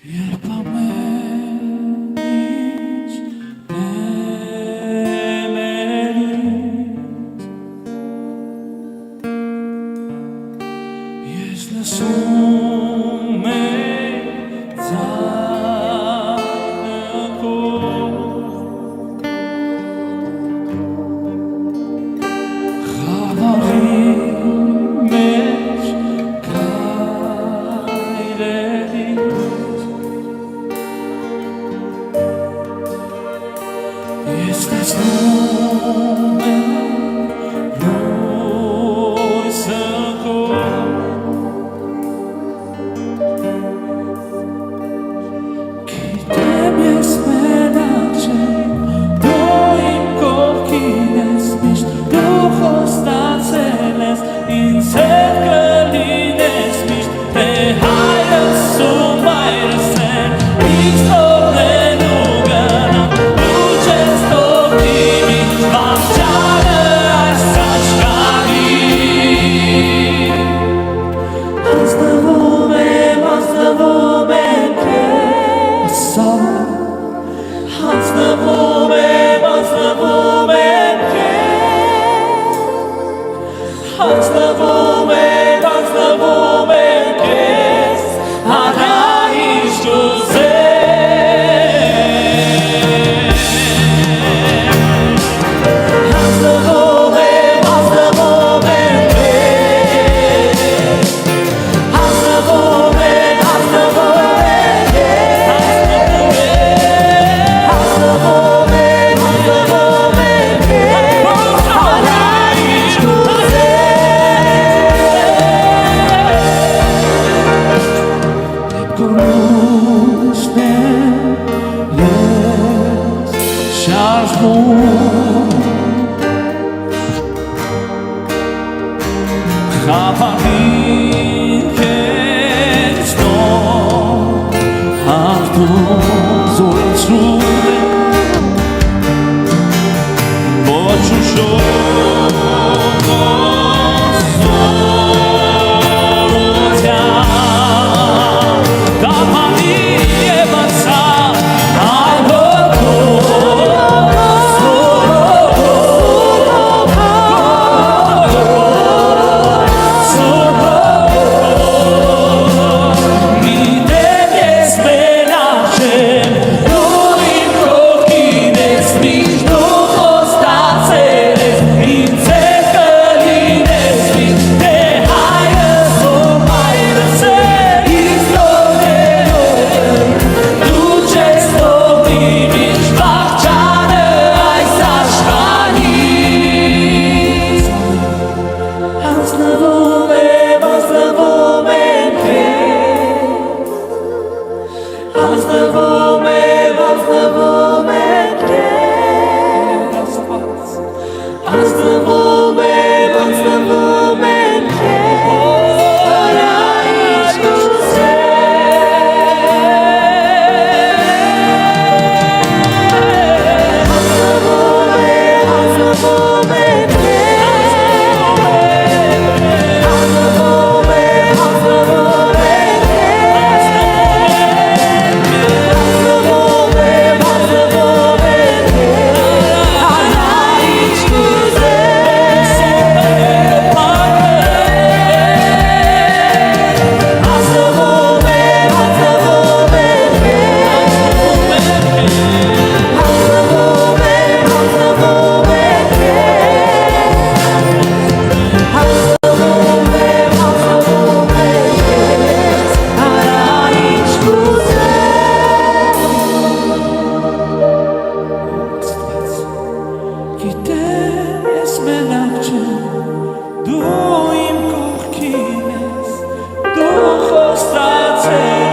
Երբ ամեն ինչ տելերից ես լսում եմ ձայնը քո խավարի մեջ Ես տեսնում եմ լույսը քո Գիտեմ ես մենակ չեմ դու իմ կողքին ես միշտ դու խոստացել ես ինձ հետ կլինես միշտ թե հայրս ու մայրս են ինձ թողնելու գնամ Հանձնվում եմ քեզ հանրահիշ կուզեմ Հանձնվում եմ քեզ Հանձնվում եմ Խավարին քեզ նոր հաղթում զորացում է ոչ ուշով զորության կապանի և անցան այլ Դու իմ կողքին ես, դու խոստացել